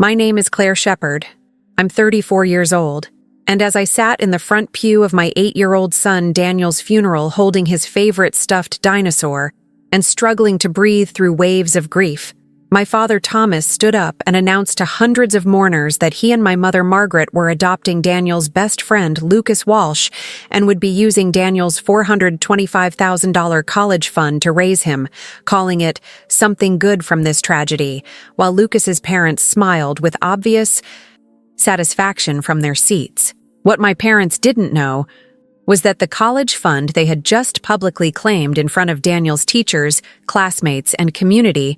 My name is Claire Shepard. I'm 34 years old, and as I sat in the front pew of my 8-year-old son Daniel's funeral holding his favorite stuffed dinosaur and struggling to breathe through waves of grief, my father Thomas stood up and announced to hundreds of mourners that he and my mother Margaret were adopting Daniel's best friend Lucas Walsh and would be using Daniel's $425,000 college fund to raise him, calling it something good from this tragedy, while Lucas's parents smiled with obvious satisfaction from their seats. What my parents didn't know was that the college fund they had just publicly claimed in front of Daniel's teachers, classmates, and community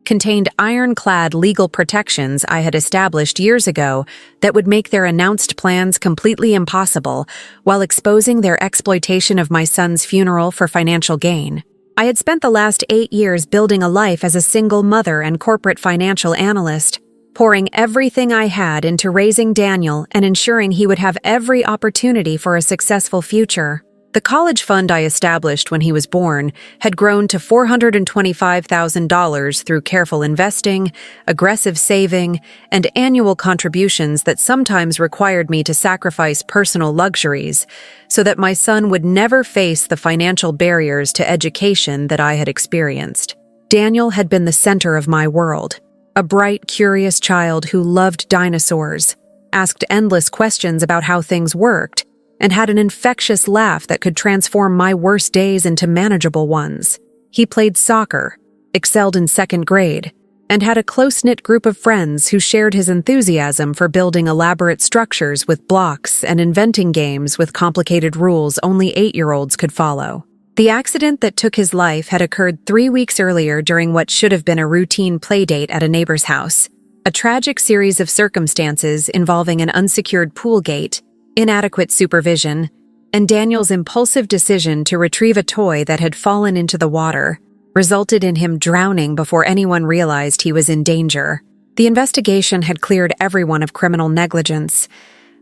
contained ironclad legal protections I had established years ago that would make their announced plans completely impossible while exposing their exploitation of my son's funeral for financial gain. I had spent the last 8 years building a life as a single mother and corporate financial analyst, pouring everything I had into raising Daniel and ensuring he would have every opportunity for a successful future. The college fund I established when he was born had grown to $425,000 through careful investing, aggressive saving, and annual contributions that sometimes required me to sacrifice personal luxuries so that my son would never face the financial barriers to education that I had experienced. Daniel had been the center of my world, a bright, curious child who loved dinosaurs, asked endless questions about how things worked, and had an infectious laugh that could transform my worst days into manageable ones. He played soccer, excelled in second grade, and had a close-knit group of friends who shared his enthusiasm for building elaborate structures with blocks and inventing games with complicated rules only 8-year-olds could follow. The accident that took his life had occurred 3 weeks earlier during what should have been a routine playdate at a neighbor's house. A tragic series of circumstances involving an unsecured pool gate, inadequate supervision, and Daniel's impulsive decision to retrieve a toy that had fallen into the water resulted in him drowning before anyone realized he was in danger. The investigation had cleared everyone of criminal negligence,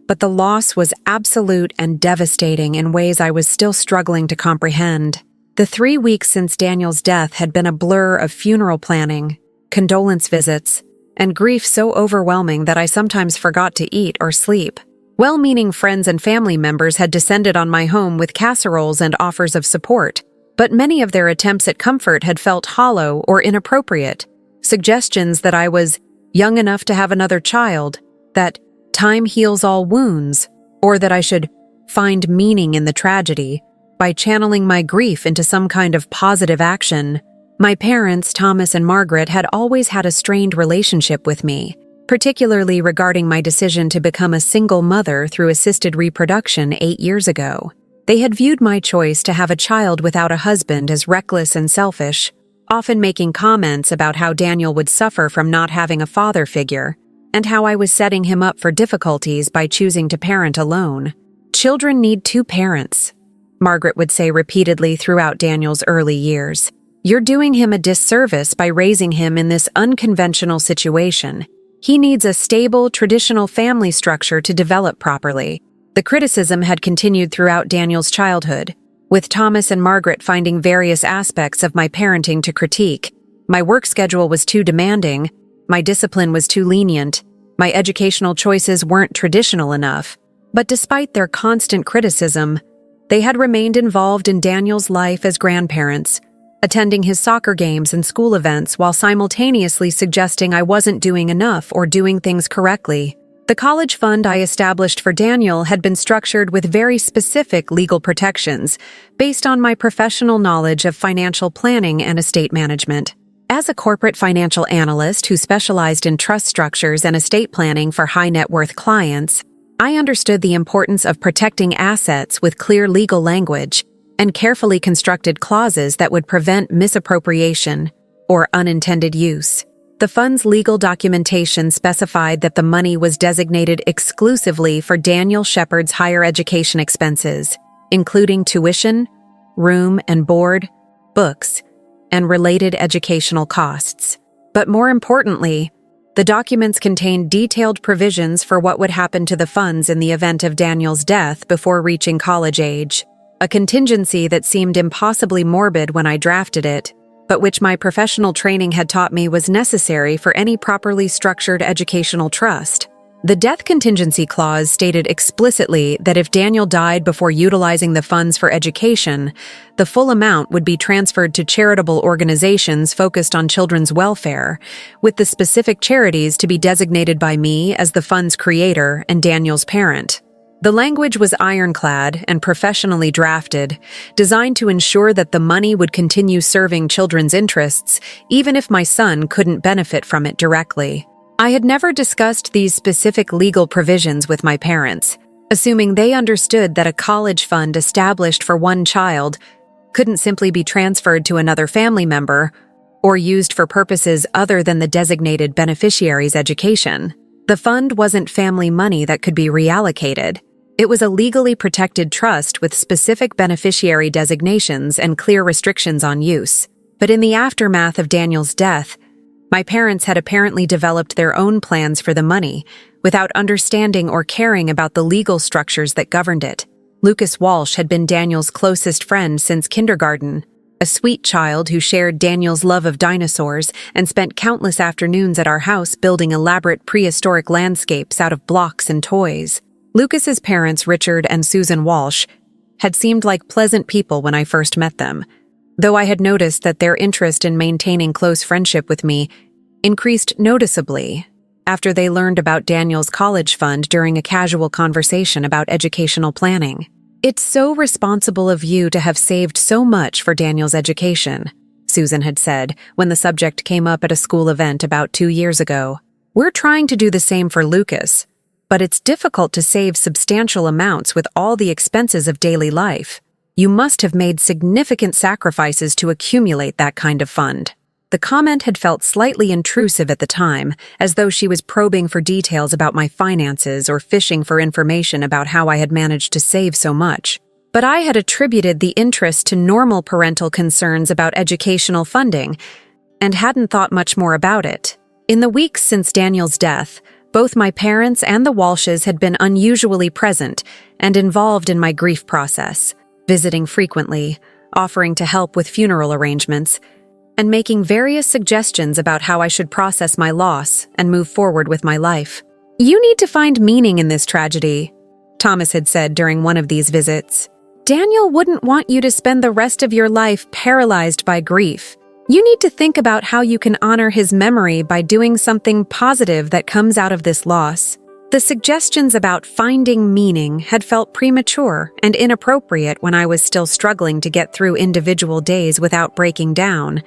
but the loss was absolute and devastating in ways I was still struggling to comprehend. The 3 weeks since Daniel's death had been a blur of funeral planning, condolence visits, and grief so overwhelming that I sometimes forgot to eat or sleep. Well-meaning friends and family members had descended on my home with casseroles and offers of support, but many of their attempts at comfort had felt hollow or inappropriate. Suggestions that I was young enough to have another child, that time heals all wounds, or that I should find meaning in the tragedy by channeling my grief into some kind of positive action. My parents, Thomas and Margaret, had always had a strained relationship with me, particularly regarding my decision to become a single mother through assisted reproduction 8 years ago. They had viewed my choice to have a child without a husband as reckless and selfish, often making comments about how Daniel would suffer from not having a father figure, and how I was setting him up for difficulties by choosing to parent alone. "Children need 2 parents," Margaret would say repeatedly throughout Daniel's early years. "You're doing him a disservice by raising him in this unconventional situation. He needs a stable, traditional family structure to develop properly." The criticism had continued throughout Daniel's childhood, with Thomas and Margaret finding various aspects of my parenting to critique. My work schedule was too demanding, my discipline was too lenient, my educational choices weren't traditional enough. But despite their constant criticism, they had remained involved in Daniel's life as grandparents, attending his soccer games and school events while simultaneously suggesting I wasn't doing enough or doing things correctly. The college fund I established for Daniel had been structured with very specific legal protections based on my professional knowledge of financial planning and estate management. As a corporate financial analyst who specialized in trust structures and estate planning for high-net-worth clients, I understood the importance of protecting assets with clear legal language and carefully constructed clauses that would prevent misappropriation or unintended use. The fund's legal documentation specified that the money was designated exclusively for Daniel Shepard's higher education expenses, including tuition, room and board, books, and related educational costs. But more importantly, the documents contained detailed provisions for what would happen to the funds in the event of Daniel's death before reaching college age, a contingency that seemed impossibly morbid when I drafted it, but which my professional training had taught me was necessary for any properly structured educational trust. The death contingency clause stated explicitly that if Daniel died before utilizing the funds for education, the full amount would be transferred to charitable organizations focused on children's welfare, with the specific charities to be designated by me as the fund's creator and Daniel's parent. The language was ironclad and professionally drafted, designed to ensure that the money would continue serving children's interests, even if my son couldn't benefit from it directly. I had never discussed these specific legal provisions with my parents, assuming they understood that a college fund established for one child couldn't simply be transferred to another family member or used for purposes other than the designated beneficiary's education. The fund wasn't family money that could be reallocated. It was a legally protected trust with specific beneficiary designations and clear restrictions on use. But in the aftermath of Daniel's death, my parents had apparently developed their own plans for the money, without understanding or caring about the legal structures that governed it. Lucas Walsh had been Daniel's closest friend since kindergarten, a sweet child who shared Daniel's love of dinosaurs and spent countless afternoons at our house building elaborate prehistoric landscapes out of blocks and toys. Lucas's parents, Richard and Susan Walsh, had seemed like pleasant people when I first met them, though I had noticed that their interest in maintaining close friendship with me increased noticeably after they learned about Daniel's college fund during a casual conversation about educational planning. "It's so responsible of you to have saved so much for Daniel's education," Susan had said when the subject came up at a school event about 2 years ago. "We're trying to do the same for Lucas, but it's difficult to save substantial amounts with all the expenses of daily life. You must have made significant sacrifices to accumulate that kind of fund." The comment had felt slightly intrusive at the time, as though she was probing for details about my finances or fishing for information about how I had managed to save so much. But I had attributed the interest to normal parental concerns about educational funding, and hadn't thought much more about it. In the weeks since Daniel's death, both my parents and the Walshes had been unusually present and involved in my grief process, visiting frequently, offering to help with funeral arrangements, and making various suggestions about how I should process my loss and move forward with my life. "You need to find meaning in this tragedy," Thomas had said during one of these visits. "Daniel wouldn't want you to spend the rest of your life paralyzed by grief. You need to think about how you can honor his memory by doing something positive that comes out of this loss." The suggestions about finding meaning had felt premature and inappropriate when I was still struggling to get through individual days without breaking down.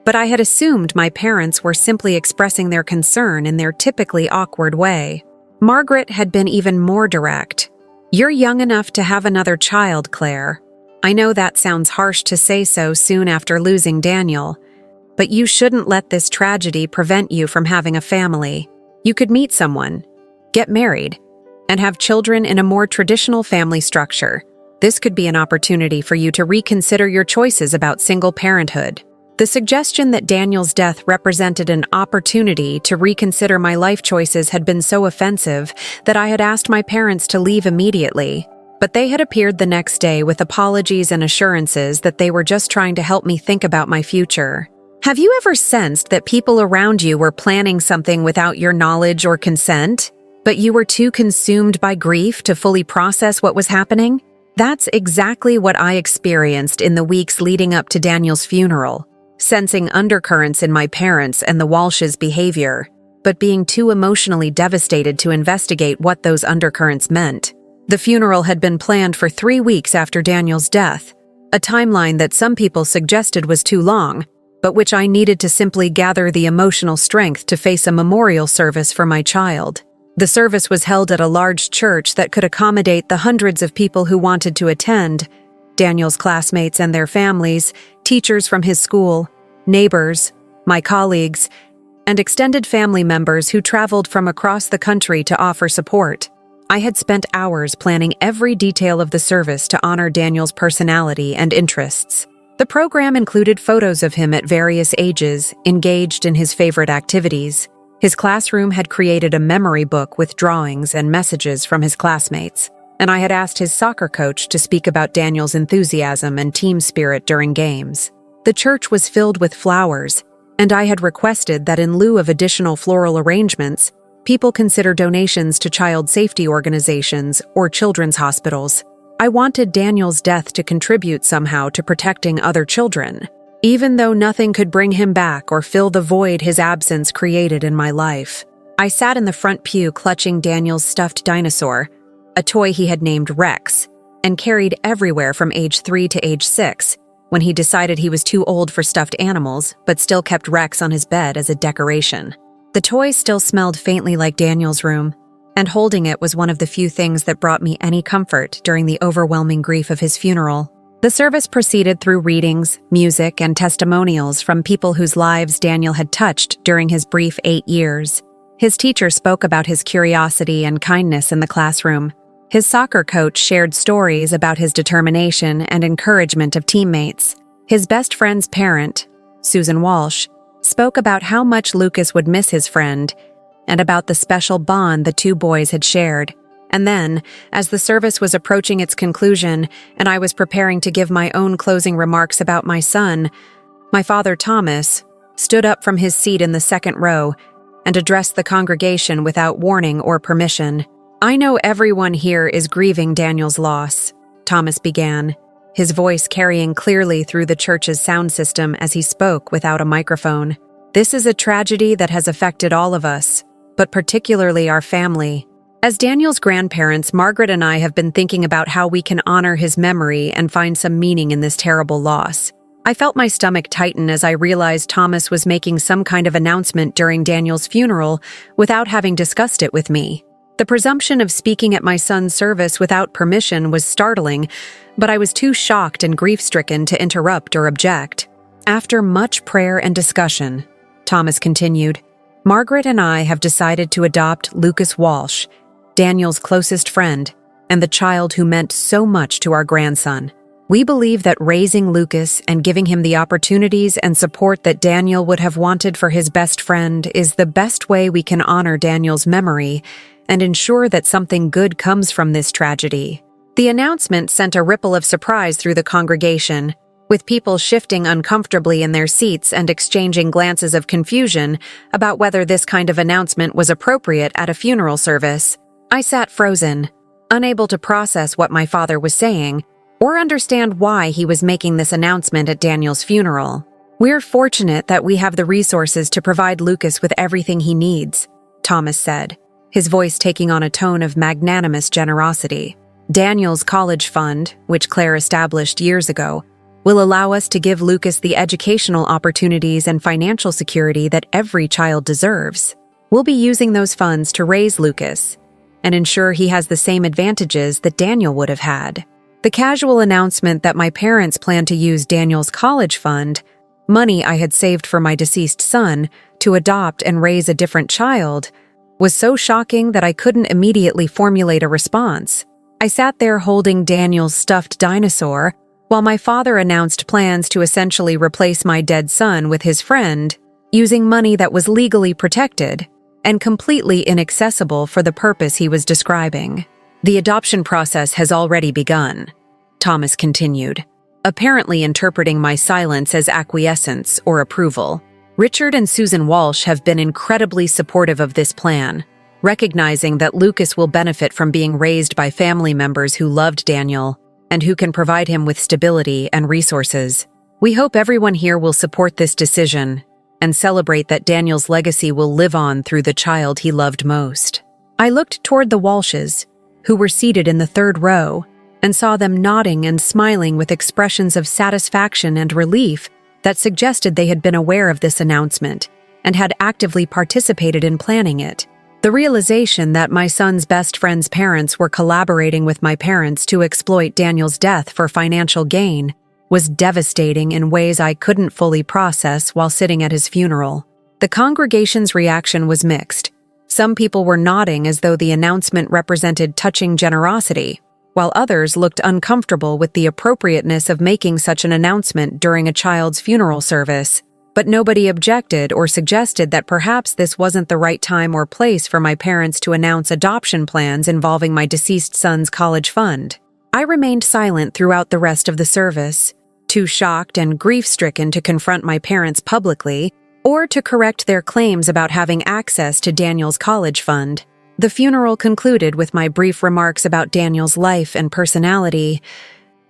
But I had assumed my parents were simply expressing their concern in their typically awkward way. Margaret had been even more direct. "You're young enough to have another child, Claire. I know that sounds harsh to say so soon after losing Daniel, but you shouldn't let this tragedy prevent you from having a family. You could meet someone, get married, and have children in a more traditional family structure. This could be an opportunity for you to reconsider your choices about single parenthood." The suggestion that Daniel's death represented an opportunity to reconsider my life choices had been so offensive that I had asked my parents to leave immediately. But they had appeared the next day with apologies and assurances that they were just trying to help me think about my future. Have you ever sensed that people around you were planning something without your knowledge or consent, but you were too consumed by grief to fully process what was happening? That's exactly what I experienced in the weeks leading up to Daniel's funeral. Sensing undercurrents in my parents' and the Walsh's behavior, but being too emotionally devastated to investigate what those undercurrents meant. The funeral had been planned for 3 weeks after Daniel's death, a timeline that some people suggested was too long, but which I needed to simply gather the emotional strength to face a memorial service for my child. The service was held at a large church that could accommodate the hundreds of people who wanted to attend: Daniel's classmates and their families, teachers from his school, neighbors, my colleagues, and extended family members who traveled from across the country to offer support. I had spent hours planning every detail of the service to honor Daniel's personality and interests. The program included photos of him at various ages, engaged in his favorite activities. His classroom had created a memory book with drawings and messages from his classmates, and I had asked his soccer coach to speak about Daniel's enthusiasm and team spirit during games. The church was filled with flowers, and I had requested that in lieu of additional floral arrangements, people consider donations to child safety organizations or children's hospitals. I wanted Daniel's death to contribute somehow to protecting other children, even though nothing could bring him back or fill the void his absence created in my life. I sat in the front pew clutching Daniel's stuffed dinosaur, a toy he had named Rex, and carried everywhere from age 3 to age 6, when he decided he was too old for stuffed animals but still kept Rex on his bed as a decoration. The toy still smelled faintly like Daniel's room, and holding it was one of the few things that brought me any comfort during the overwhelming grief of his funeral. The service proceeded through readings, music, and testimonials from people whose lives Daniel had touched during his brief 8 years. His teacher spoke about his curiosity and kindness in the classroom. His soccer coach shared stories about his determination and encouragement of teammates. His best friend's parent, Susan Walsh, spoke about how much Lucas would miss his friend and about the special bond the two boys had shared. And then, as the service was approaching its conclusion and I was preparing to give my own closing remarks about my son, my father Thomas stood up from his seat in the second row and addressed the congregation without warning or permission. "I know everyone here is grieving Daniel's loss," Thomas began, his voice carrying clearly through the church's sound system as he spoke without a microphone. "This is a tragedy that has affected all of us, but particularly our family. As Daniel's grandparents, Margaret and I have been thinking about how we can honor his memory and find some meaning in this terrible loss." I felt my stomach tighten as I realized Thomas was making some kind of announcement during Daniel's funeral without having discussed it with me. The presumption of speaking at my son's service without permission was startling, but I was too shocked and grief-stricken to interrupt or object. "After much prayer and discussion," Thomas continued, "Margaret and I have decided to adopt Lucas Walsh, Daniel's closest friend, and the child who meant so much to our grandson. We believe that raising Lucas and giving him the opportunities and support that Daniel would have wanted for his best friend is the best way we can honor Daniel's memory and ensure that something good comes from this tragedy." The announcement sent a ripple of surprise through the congregation, with people shifting uncomfortably in their seats and exchanging glances of confusion about whether this kind of announcement was appropriate at a funeral service. I sat frozen, unable to process what my father was saying, or understand why he was making this announcement at Daniel's funeral. "We're fortunate that we have the resources to provide Lucas with everything he needs," Thomas said, his voice taking on a tone of magnanimous generosity. "Daniel's college fund, which Claire established years ago, will allow us to give Lucas the educational opportunities and financial security that every child deserves. We'll be using those funds to raise Lucas and ensure he has the same advantages that Daniel would have had." The casual announcement that my parents plan to use Daniel's college fund, money I had saved for my deceased son, to adopt and raise a different child, was so shocking that I couldn't immediately formulate a response. I sat there holding Daniel's stuffed dinosaur while my father announced plans to essentially replace my dead son with his friend, using money that was legally protected and completely inaccessible for the purpose he was describing. "The adoption process has already begun," Thomas continued, apparently interpreting my silence as acquiescence or approval. "Richard and Susan Walsh have been incredibly supportive of this plan, recognizing that Lucas will benefit from being raised by family members who loved Daniel and who can provide him with stability and resources. We hope everyone here will support this decision and celebrate that Daniel's legacy will live on through the child he loved most." I looked toward the Walshes, who were seated in the third row, and saw them nodding and smiling with expressions of satisfaction and relief that suggested they had been aware of this announcement and had actively participated in planning it. The realization that my son's best friend's parents were collaborating with my parents to exploit Daniel's death for financial gain was devastating in ways I couldn't fully process while sitting at his funeral. The congregation's reaction was mixed. Some people were nodding as though the announcement represented touching generosity, while others looked uncomfortable with the appropriateness of making such an announcement during a child's funeral service. But nobody objected or suggested that perhaps this wasn't the right time or place for my parents to announce adoption plans involving my deceased son's college fund. I remained silent throughout the rest of the service, too shocked and grief-stricken to confront my parents publicly or to correct their claims about having access to Daniel's college fund. The funeral concluded with my brief remarks about Daniel's life and personality,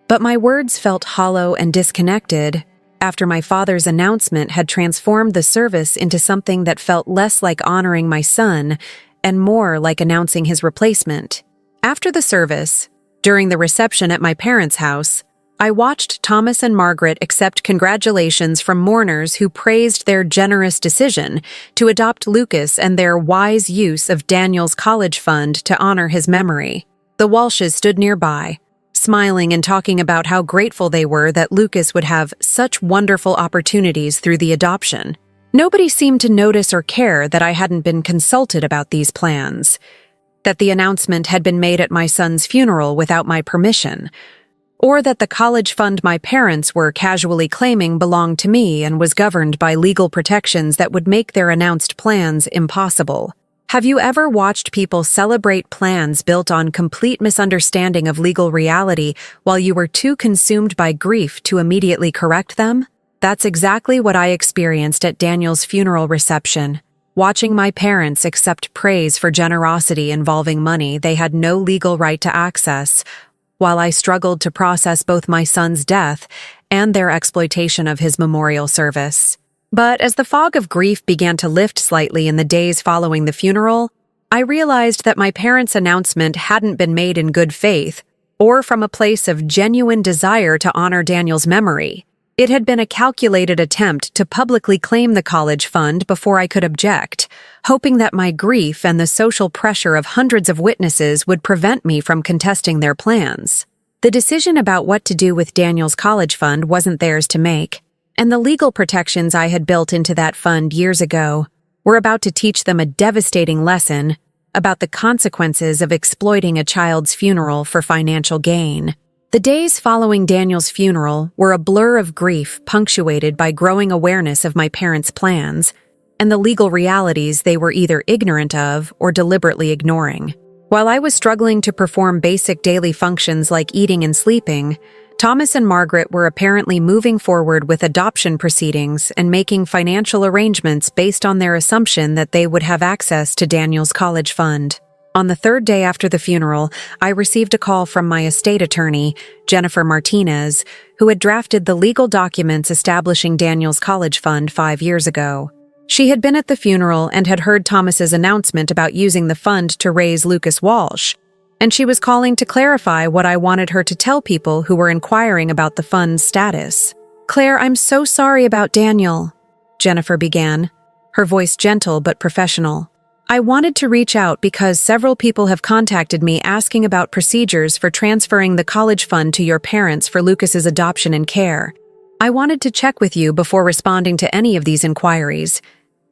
but my words felt hollow and disconnected after my father's announcement had transformed the service into something that felt less like honoring my son and more like announcing his replacement. After the service, during the reception at my parents' house, I watched Thomas and Margaret accept congratulations from mourners who praised their generous decision to adopt Lucas and their wise use of Daniel's college fund to honor his memory. The Walshes stood nearby, smiling and talking about how grateful they were that Lucas would have such wonderful opportunities through the adoption. Nobody seemed to notice or care that I hadn't been consulted about these plans, that the announcement had been made at my son's funeral without my permission, or that the college fund my parents were casually claiming belonged to me and was governed by legal protections that would make their announced plans impossible. Have you ever watched people celebrate plans built on complete misunderstanding of legal reality while you were too consumed by grief to immediately correct them? That's exactly what I experienced at Daniel's funeral reception, watching my parents accept praise for generosity involving money they had no legal right to access, while I struggled to process both my son's death and their exploitation of his memorial service. But as the fog of grief began to lift slightly in the days following the funeral, I realized that my parents' announcement hadn't been made in good faith or from a place of genuine desire to honor Daniel's memory. It had been a calculated attempt to publicly claim the college fund before I could object, hoping that my grief and the social pressure of hundreds of witnesses would prevent me from contesting their plans. The decision about what to do with Daniel's college fund wasn't theirs to make, and the legal protections I had built into that fund years ago were about to teach them a devastating lesson about the consequences of exploiting a child's funeral for financial gain. The days following Daniel's funeral were a blur of grief punctuated by growing awareness of my parents' plans and the legal realities they were either ignorant of or deliberately ignoring. While I was struggling to perform basic daily functions like eating and sleeping, Thomas and Margaret were apparently moving forward with adoption proceedings and making financial arrangements based on their assumption that they would have access to Daniel's college fund. On the third day after the funeral, I received a call from my estate attorney, Jennifer Martinez, who had drafted the legal documents establishing Daniel's college fund 5 years ago. She had been at the funeral and had heard Thomas's announcement about using the fund to raise Lucas Walsh, and she was calling to clarify what I wanted her to tell people who were inquiring about the fund's status. "Claire, I'm so sorry about Daniel," Jennifer began, her voice gentle but professional. "I wanted to reach out because several people have contacted me asking about procedures for transferring the college fund to your parents for Lucas's adoption and care. I wanted to check with you before responding to any of these inquiries,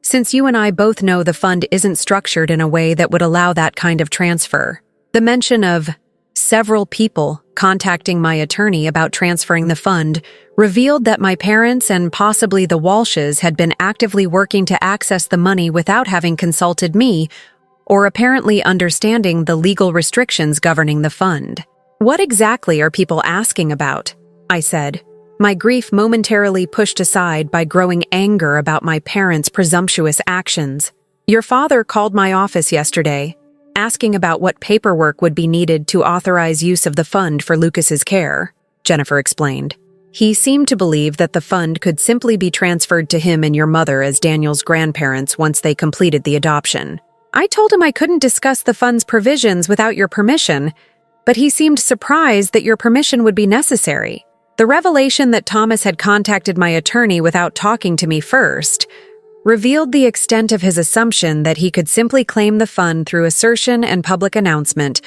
since you and I both know the fund isn't structured in a way that would allow that kind of transfer." The mention of several people contacting my attorney about transferring the fund revealed that my parents and possibly the Walshes had been actively working to access the money without having consulted me or apparently understanding the legal restrictions governing the fund. "What exactly are people asking about?" I said, my grief momentarily pushed aside by growing anger about my parents' presumptuous actions. "Your father called my office yesterday, asking about what paperwork would be needed to authorize use of the fund for Lucas's care," Jennifer explained. "He seemed to believe that the fund could simply be transferred to him and your mother as Daniel's grandparents once they completed the adoption. I told him I couldn't discuss the fund's provisions without your permission, but he seemed surprised that your permission would be necessary. The revelation that Thomas had contacted my attorney without talking to me first revealed the extent of his assumption that he could simply claim the fund through assertion and public announcement,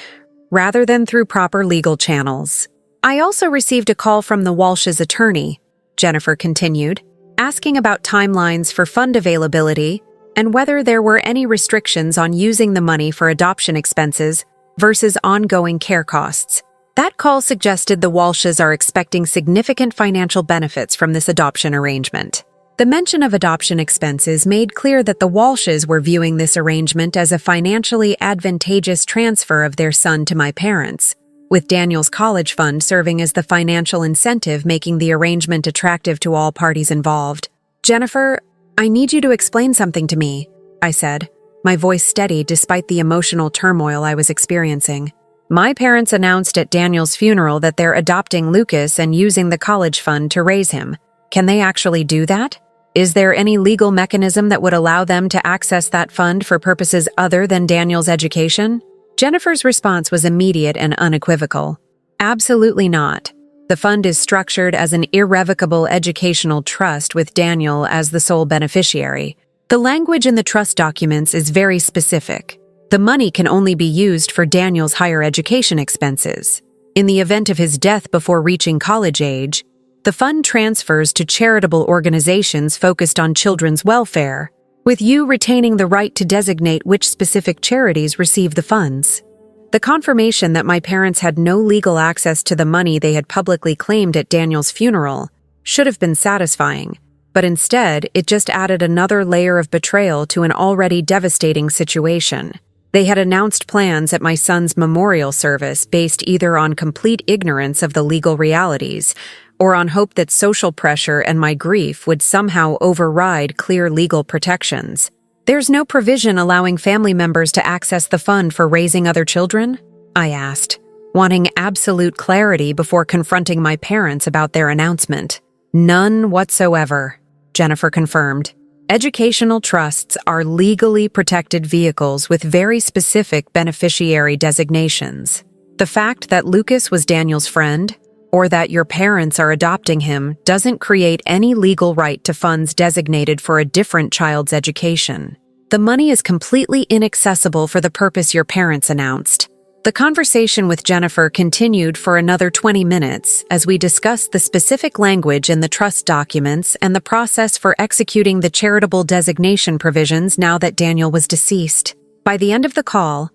rather than through proper legal channels. I also received a call from the Walsh's attorney," Jennifer continued, "asking about timelines for fund availability and whether there were any restrictions on using the money for adoption expenses versus ongoing care costs. That call suggested the Walshes are expecting significant financial benefits from this adoption arrangement." The mention of adoption expenses made clear that the Walshes were viewing this arrangement as a financially advantageous transfer of their son to my parents, with Daniel's college fund serving as the financial incentive, making the arrangement attractive to all parties involved. "Jennifer, I need you to explain something to me," I said, my voice steady despite the emotional turmoil I was experiencing. "My parents announced at Daniel's funeral that they're adopting Lucas and using the college fund to raise him. Can they actually do that? Is there any legal mechanism that would allow them to access that fund for purposes other than Daniel's education?" Jennifer's response was immediate and unequivocal. "Absolutely not. The fund is structured as an irrevocable educational trust with Daniel as the sole beneficiary. The language in the trust documents is very specific. The money can only be used for Daniel's higher education expenses. In the event of his death before reaching college age, the fund transfers to charitable organizations focused on children's welfare, with you retaining the right to designate which specific charities receive the funds." The confirmation that my parents had no legal access to the money they had publicly claimed at Daniel's funeral should have been satisfying, but instead it just added another layer of betrayal to an already devastating situation. They had announced plans at my son's memorial service based either on complete ignorance of the legal realities or on hope that social pressure and my grief would somehow override clear legal protections. "There's no provision allowing family members to access the fund for raising other children?" I asked, wanting absolute clarity before confronting my parents about their announcement. "None whatsoever," Jennifer confirmed. "Educational trusts are legally protected vehicles with very specific beneficiary designations. The fact that Lucas was Daniel's friend, or that your parents are adopting him, doesn't create any legal right to funds designated for a different child's education. The money is completely inaccessible for the purpose your parents announced." The conversation with Jennifer continued for another 20 minutes as we discussed the specific language in the trust documents and the process for executing the charitable designation provisions now that Daniel was deceased. By the end of the call,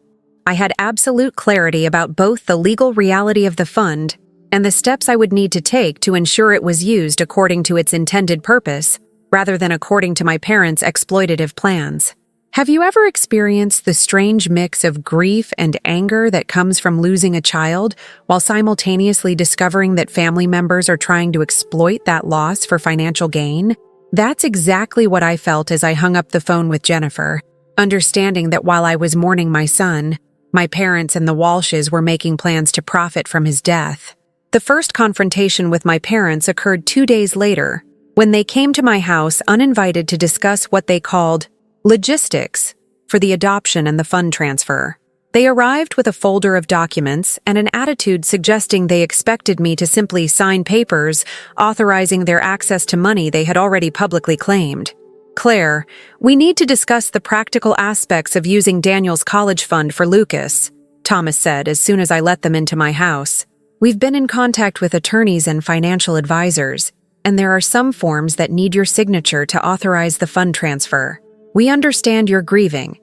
I had absolute clarity about both the legal reality of the fund and the steps I would need to take to ensure it was used according to its intended purpose, rather than according to my parents' exploitative plans. Have you ever experienced the strange mix of grief and anger that comes from losing a child while simultaneously discovering that family members are trying to exploit that loss for financial gain? That's exactly what I felt as I hung up the phone with Jennifer, understanding that while I was mourning my son, my parents and the Walshes were making plans to profit from his death. The first confrontation with my parents occurred 2 days later, when they came to my house uninvited to discuss what they called logistics for the adoption and the fund transfer. They arrived with a folder of documents and an attitude suggesting they expected me to simply sign papers authorizing their access to money they had already publicly claimed. "Claire, we need to discuss the practical aspects of using Daniel's college fund for Lucas," Thomas said as soon as I let them into my house. "We've been in contact with attorneys and financial advisors, and there are some forms that need your signature to authorize the fund transfer. We understand you're grieving,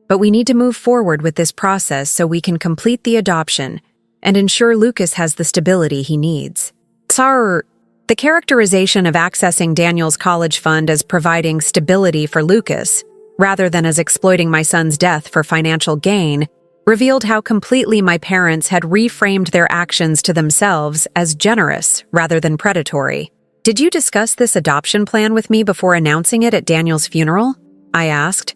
but we need to move forward with this process so we can complete the adoption and ensure Lucas has the stability he needs." The characterization of accessing Daniel's college fund as providing stability for Lucas, rather than as exploiting my son's death for financial gain, revealed how completely my parents had reframed their actions to themselves as generous rather than predatory. "Did you discuss this adoption plan with me before announcing it at Daniel's funeral?" I asked,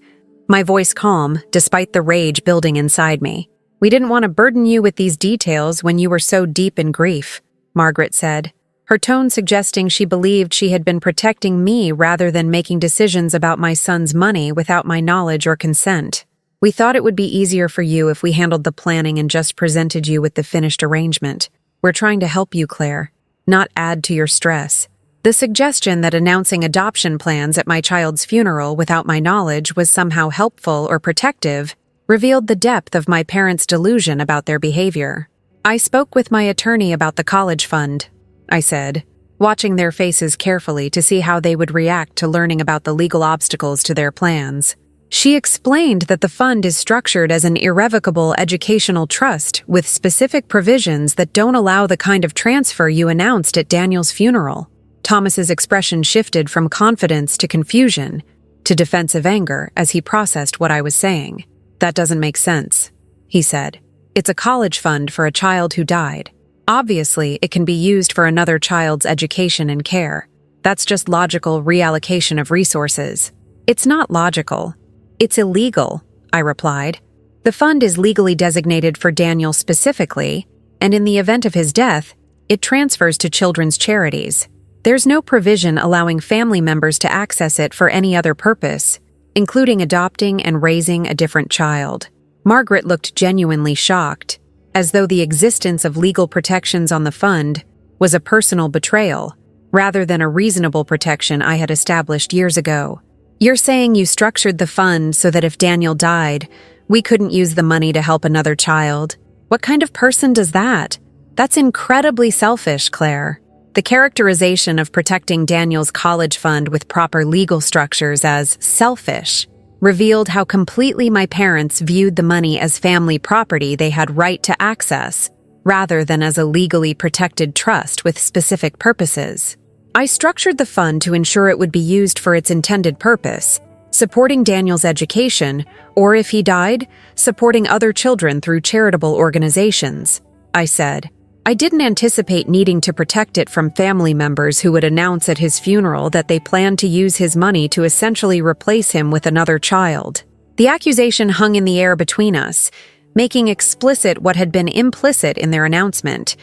my voice calm despite the rage building inside me. "We didn't want to burden you with these details when you were so deep in grief," Margaret said, her tone suggesting she believed she had been protecting me rather than making decisions about my son's money without my knowledge or consent. "We thought it would be easier for you if we handled the planning and just presented you with the finished arrangement. We're trying to help you, Claire, not add to your stress." The suggestion that announcing adoption plans at my child's funeral without my knowledge was somehow helpful or protective revealed the depth of my parents' delusion about their behavior. "I spoke with my attorney about the college fund," I said, watching their faces carefully to see how they would react to learning about the legal obstacles to their plans. She explained that the fund is structured as an irrevocable educational trust with specific provisions that don't allow the kind of transfer you announced at Daniel's funeral. Thomas's expression shifted from confidence to confusion to defensive anger as he processed what I was saying. "That doesn't make sense," he said. It's a college fund for a child who died. Obviously, it can be used for another child's education and care. That's just logical reallocation of resources. It's not logical. It's illegal, I replied. The fund is legally designated for Daniel specifically, and in the event of his death, it transfers to children's charities. There's no provision allowing family members to access it for any other purpose, including adopting and raising a different child. Margaret looked genuinely shocked, as though the existence of legal protections on the fund was a personal betrayal, rather than a reasonable protection I had established years ago. You're saying you structured the fund so that if Daniel died, we couldn't use the money to help another child? What kind of person does that? That's incredibly selfish, Claire. The characterization of protecting Daniel's college fund with proper legal structures as selfish revealed how completely my parents viewed the money as family property they had right to access, rather than as a legally protected trust with specific purposes. I structured the fund to ensure it would be used for its intended purpose, supporting Daniel's education, or if he died, supporting other children through charitable organizations, I said. I didn't anticipate needing to protect it from family members who would announce at his funeral that they planned to use his money to essentially replace him with another child. The accusation hung in the air between us, making explicit what had been implicit in their announcement,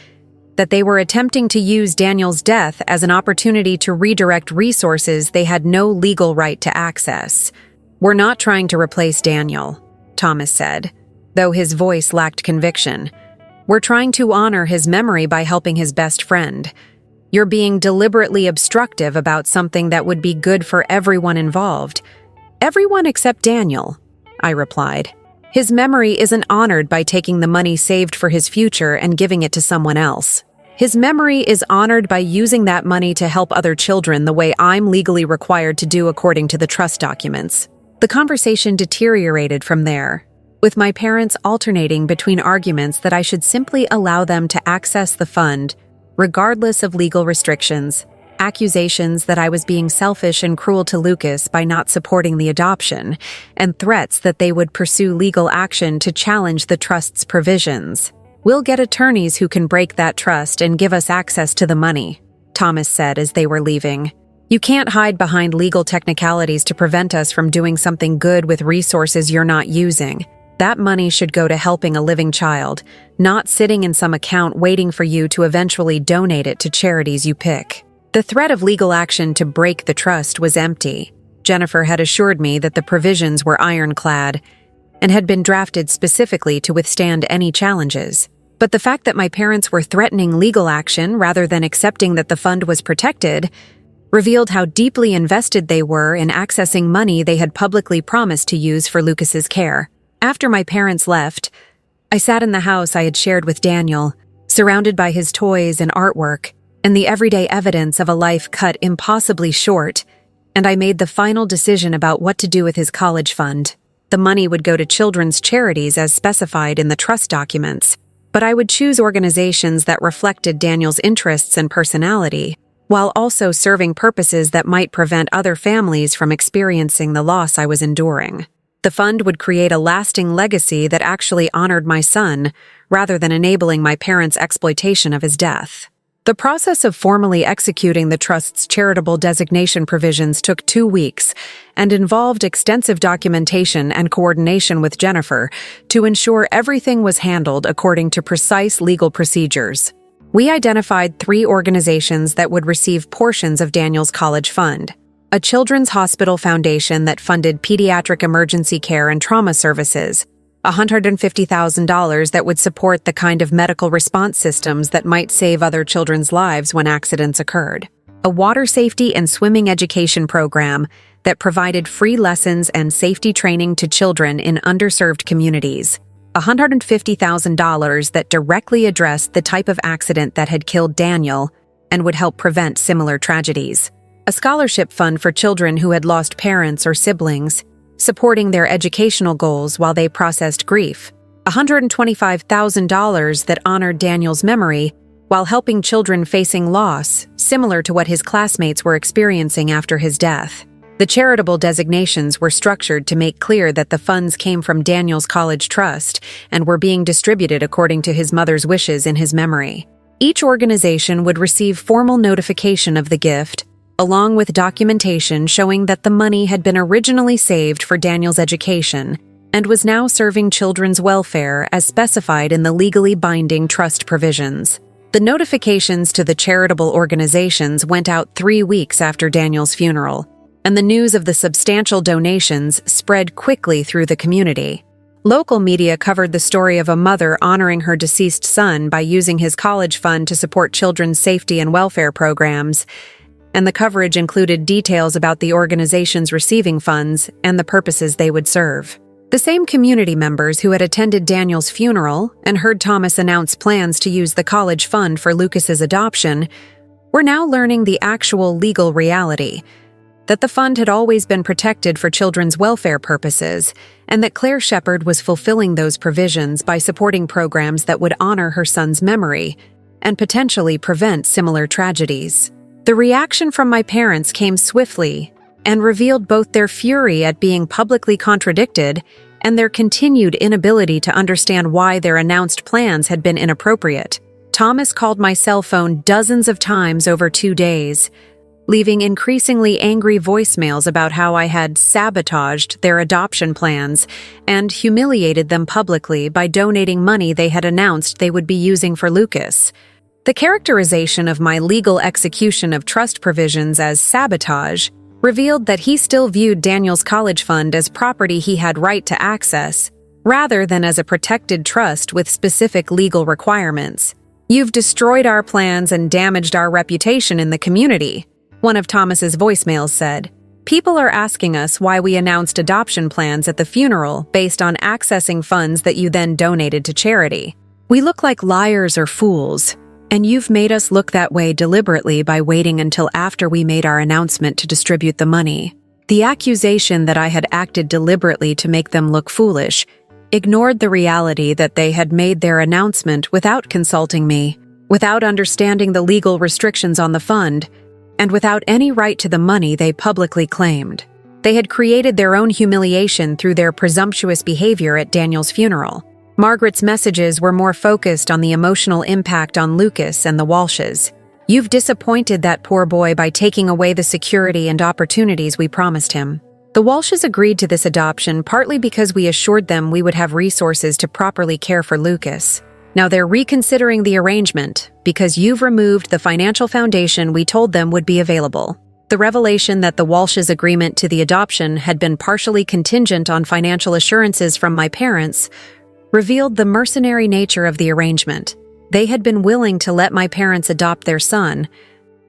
that they were attempting to use Daniel's death as an opportunity to redirect resources they had no legal right to access. We're not trying to replace Daniel, Thomas said, though his voice lacked conviction. We're trying to honor his memory by helping his best friend. You're being deliberately obstructive about something that would be good for everyone involved. Everyone except Daniel, I replied. His memory isn't honored by taking the money saved for his future and giving it to someone else. His memory is honored by using that money to help other children the way I'm legally required to do according to the trust documents. The conversation deteriorated from there, with my parents alternating between arguments that I should simply allow them to access the fund, regardless of legal restrictions, accusations that I was being selfish and cruel to Lucas by not supporting the adoption, and threats that they would pursue legal action to challenge the trust's provisions. We'll get attorneys who can break that trust and give us access to the money, Thomas said as they were leaving. You can't hide behind legal technicalities to prevent us from doing something good with resources you're not using. That money should go to helping a living child, not sitting in some account waiting for you to eventually donate it to charities you pick. The threat of legal action to break the trust was empty. Jennifer had assured me that the provisions were ironclad and had been drafted specifically to withstand any challenges. But the fact that my parents were threatening legal action rather than accepting that the fund was protected revealed how deeply invested they were in accessing money they had publicly promised to use for Lucas's care. After my parents left, I sat in the house I had shared with Daniel, surrounded by his toys and artwork, and the everyday evidence of a life cut impossibly short, and I made the final decision about what to do with his college fund. The money would go to children's charities as specified in the trust documents, but I would choose organizations that reflected Daniel's interests and personality, while also serving purposes that might prevent other families from experiencing the loss I was enduring. The fund would create a lasting legacy that actually honored my son, rather than enabling my parents' exploitation of his death. The process of formally executing the trust's charitable designation provisions took 2 weeks and involved extensive documentation and coordination with Jennifer to ensure everything was handled according to precise legal procedures. We identified 3 organizations that would receive portions of Daniel's college fund: a children's hospital foundation that funded pediatric emergency care and trauma services, $150,000 that would support the kind of medical response systems that might save other children's lives when accidents occurred, a water safety and swimming education program that provided free lessons and safety training to children in underserved communities, $150,000 that directly addressed the type of accident that had killed Daniel and would help prevent similar tragedies, a scholarship fund for children who had lost parents or siblings, supporting their educational goals while they processed grief, $125,000 that honored Daniel's memory while helping children facing loss, similar to what his classmates were experiencing after his death, The charitable designations were structured to make clear that the funds came from Daniel's college trust and were being distributed according to his mother's wishes in his memory. Each organization would receive formal notification of the gift, along with documentation showing that the money had been originally saved for Daniel's education and was now serving children's welfare as specified in the legally binding trust provisions. The notifications to the charitable organizations went out 3 weeks after Daniel's funeral, and the news of the substantial donations spread quickly through the community. Local media covered the story of a mother honoring her deceased son by using his college fund to support children's safety and welfare programs, and the coverage included details about the organizations receiving funds and the purposes they would serve. The same community members who had attended Daniel's funeral and heard Thomas announce plans to use the college fund for Lucas's adoption were now learning the actual legal reality, that the fund had always been protected for children's welfare purposes, and that Claire Shepard was fulfilling those provisions by supporting programs that would honor her son's memory and potentially prevent similar tragedies. The reaction from my parents came swiftly and revealed both their fury at being publicly contradicted and their continued inability to understand why their announced plans had been inappropriate. Thomas called my cell phone dozens of times over 2 days, leaving increasingly angry voicemails about how I had sabotaged their adoption plans and humiliated them publicly by donating money they had announced they would be using for Lucas. The characterization of my legal execution of trust provisions as sabotage revealed that he still viewed Daniel's college fund as property he had right to access, rather than as a protected trust with specific legal requirements. "You've destroyed our plans and damaged our reputation in the community," one of Thomas's voicemails said. "People are asking us why we announced adoption plans at the funeral based on accessing funds that you then donated to charity. We look like liars or fools, and you've made us look that way deliberately by waiting until after we made our announcement to distribute the money." The accusation that I had acted deliberately to make them look foolish ignored the reality that they had made their announcement without consulting me, without understanding the legal restrictions on the fund, and without any right to the money they publicly claimed. They had created their own humiliation through their presumptuous behavior at Daniel's funeral. Margaret's messages were more focused on the emotional impact on Lucas and the Walshes. "You've disappointed that poor boy by taking away the security and opportunities we promised him." The Walshes agreed to this adoption partly because we assured them we would have resources to properly care for Lucas. Now they're reconsidering the arrangement because you've removed the financial foundation we told them would be available. The revelation that the Walshes' agreement to the adoption had been partially contingent on financial assurances from my parents revealed the mercenary nature of the arrangement. They had been willing to let my parents adopt their son,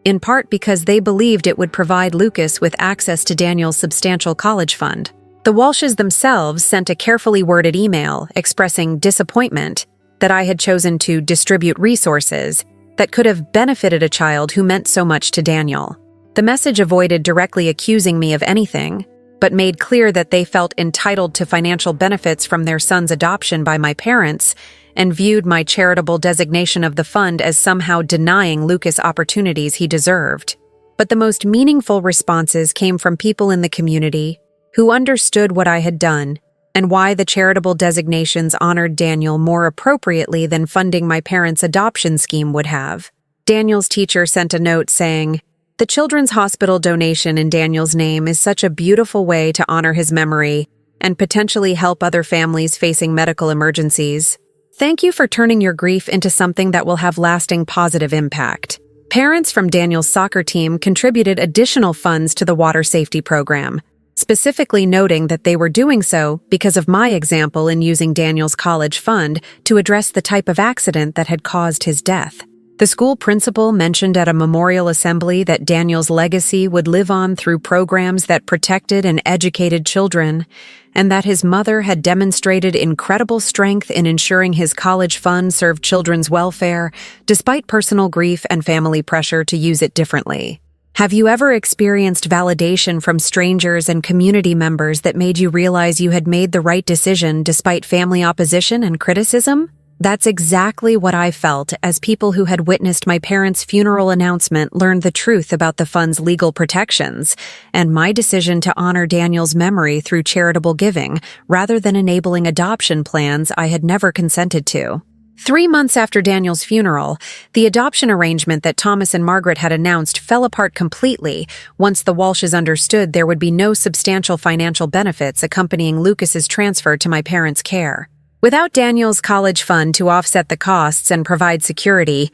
in part because they believed it would provide Lucas with access to Daniel's substantial college fund. The Walshes themselves sent a carefully worded email expressing disappointment that I had chosen to distribute resources that could have benefited a child who meant so much to Daniel. The message avoided directly accusing me of anything, but made clear that they felt entitled to financial benefits from their son's adoption by my parents and viewed my charitable designation of the fund as somehow denying Lucas opportunities he deserved. But the most meaningful responses came from people in the community who understood what I had done and why the charitable designations honored Daniel more appropriately than funding my parents' adoption scheme would have. Daniel's teacher sent a note saying, "The Children's Hospital donation in Daniel's name is such a beautiful way to honor his memory and potentially help other families facing medical emergencies. Thank you for turning your grief into something that will have lasting positive impact." Parents from Daniel's soccer team contributed additional funds to the water safety program, specifically noting that they were doing so because of my example in using Daniel's college fund to address the type of accident that had caused his death. The school principal mentioned at a memorial assembly that Daniel's legacy would live on through programs that protected and educated children, and that his mother had demonstrated incredible strength in ensuring his college fund served children's welfare, despite personal grief and family pressure to use it differently. Have you ever experienced validation from strangers and community members that made you realize you had made the right decision despite family opposition and criticism? That's exactly what I felt as people who had witnessed my parents' funeral announcement learned the truth about the fund's legal protections, and my decision to honor Daniel's memory through charitable giving rather than enabling adoption plans I had never consented to. 3 months after Daniel's funeral, the adoption arrangement that Thomas and Margaret had announced fell apart completely once the Walshes understood there would be no substantial financial benefits accompanying Lucas's transfer to my parents' care. Without Daniel's college fund to offset the costs and provide security,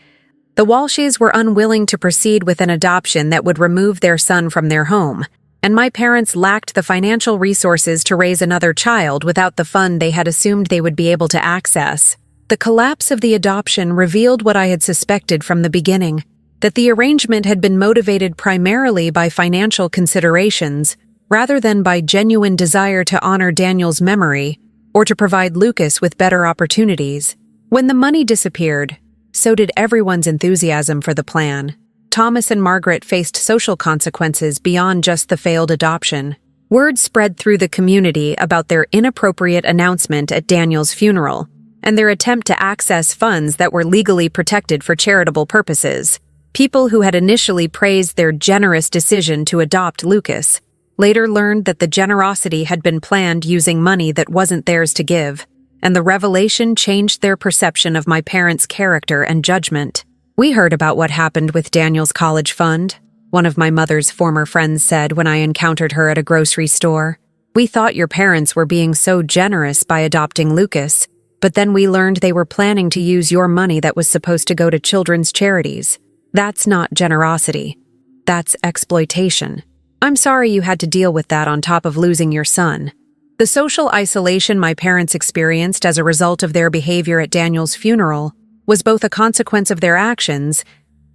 the Walshes were unwilling to proceed with an adoption that would remove their son from their home, and my parents lacked the financial resources to raise another child without the fund they had assumed they would be able to access. The collapse of the adoption revealed what I had suspected from the beginning, that the arrangement had been motivated primarily by financial considerations rather than by genuine desire to honor Daniel's memory or to provide Lucas with better opportunities. When the money disappeared, so did everyone's enthusiasm for the plan. Thomas and Margaret faced social consequences beyond just the failed adoption. Word spread through the community about their inappropriate announcement at Daniel's funeral and their attempt to access funds that were legally protected for charitable purposes. People who had initially praised their generous decision to adopt Lucas later learned that the generosity had been planned using money that wasn't theirs to give, and the revelation changed their perception of my parents' character and judgment. "We heard about what happened with Daniel's college fund," one of my mother's former friends said when I encountered her at a grocery store. "We thought your parents were being so generous by adopting Lucas, but then we learned they were planning to use your money that was supposed to go to children's charities. That's not generosity. That's exploitation. I'm sorry you had to deal with that on top of losing your son." The social isolation my parents experienced as a result of their behavior at Daniel's funeral was both a consequence of their actions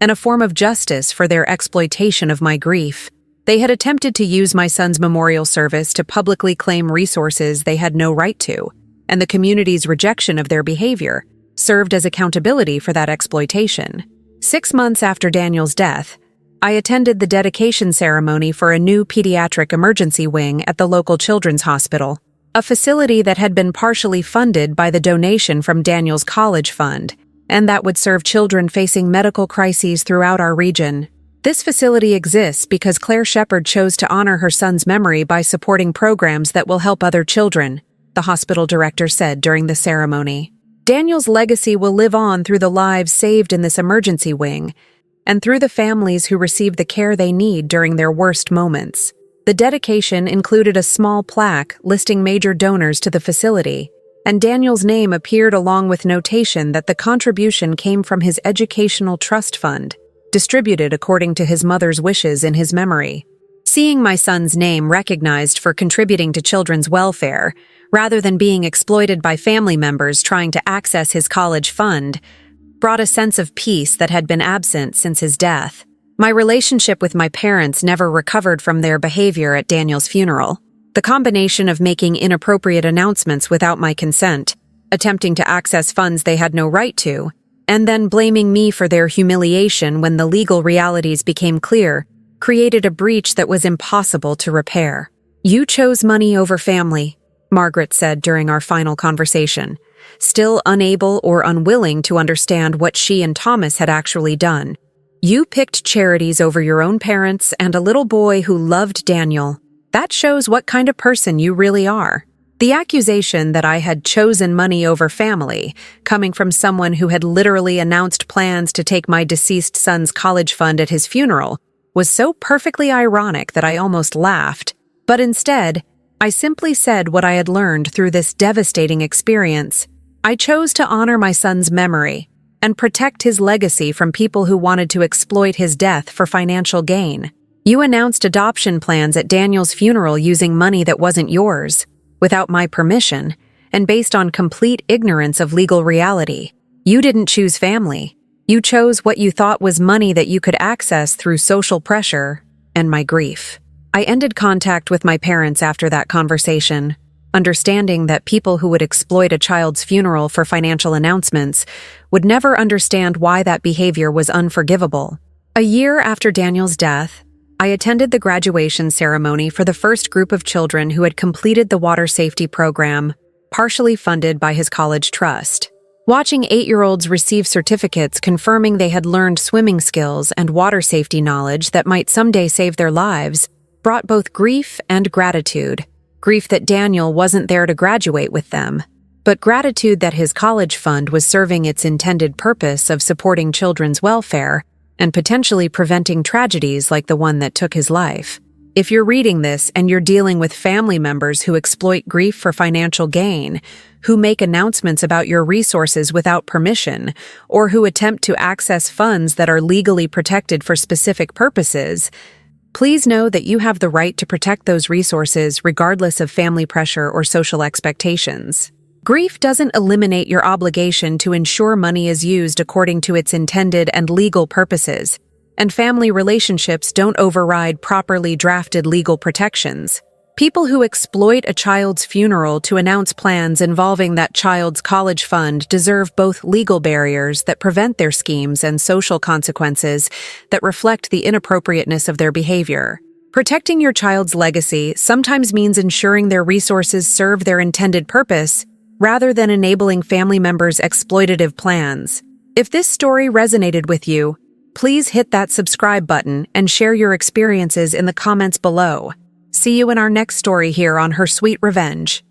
and a form of justice for their exploitation of my grief. They had attempted to use my son's memorial service to publicly claim resources they had no right to, and the community's rejection of their behavior served as accountability for that exploitation. 6 months after Daniel's death, I attended the dedication ceremony for a new pediatric emergency wing at the local children's hospital, a facility that had been partially funded by the donation from Daniel's college fund, and that would serve children facing medical crises throughout our region. This facility exists because Claire Shepard chose to honor her son's memory by supporting programs that will help other children, the hospital director said during the ceremony. Daniel's legacy will live on through the lives saved in this emergency wing, and through the families who receive the care they need during their worst moments. The dedication included a small plaque listing major donors to the facility, and Daniel's name appeared along with notation that the contribution came from his educational trust fund, distributed according to his mother's wishes in his memory. Seeing my son's name recognized for contributing to children's welfare, rather than being exploited by family members trying to access his college fund, brought a sense of peace that had been absent since his death. My relationship with my parents never recovered from their behavior at Daniel's funeral. The combination of making inappropriate announcements without my consent, attempting to access funds they had no right to, and then blaming me for their humiliation when the legal realities became clear, created a breach that was impossible to repair. "You chose money over family," Margaret said during our final conversation, still unable or unwilling to understand what she and Thomas had actually done. "You picked charities over your own parents and a little boy who loved Daniel. That shows what kind of person you really are." The accusation that I had chosen money over family, coming from someone who had literally announced plans to take my deceased son's college fund at his funeral, was so perfectly ironic that I almost laughed. But instead, I simply said what I had learned through this devastating experience. I chose to honor my son's memory and protect his legacy from people who wanted to exploit his death for financial gain. You announced adoption plans at Daniel's funeral using money that wasn't yours, without my permission, and based on complete ignorance of legal reality. You didn't choose family. You chose what you thought was money that you could access through social pressure and my grief. I ended contact with my parents after that conversation, understanding that people who would exploit a child's funeral for financial announcements would never understand why that behavior was unforgivable. A year after Daniel's death, I attended the graduation ceremony for the first group of children who had completed the water safety program, partially funded by his college trust. Watching 8-year-olds receive certificates confirming they had learned swimming skills and water safety knowledge that might someday save their lives brought both grief and gratitude. Grief that Daniel wasn't there to graduate with them, but gratitude that his college fund was serving its intended purpose of supporting children's welfare and potentially preventing tragedies like the one that took his life. If you're reading this and you're dealing with family members who exploit grief for financial gain, who make announcements about your resources without permission, or who attempt to access funds that are legally protected for specific purposes, please know that you have the right to protect those resources regardless of family pressure or social expectations. Grief doesn't eliminate your obligation to ensure money is used according to its intended and legal purposes, and family relationships don't override properly drafted legal protections. People who exploit a child's funeral to announce plans involving that child's college fund deserve both legal barriers that prevent their schemes and social consequences that reflect the inappropriateness of their behavior. Protecting your child's legacy sometimes means ensuring their resources serve their intended purpose rather than enabling family members' exploitative plans. If this story resonated with you, please hit that subscribe button and share your experiences in the comments below. See you in our next story here on Her Sweet Revenge.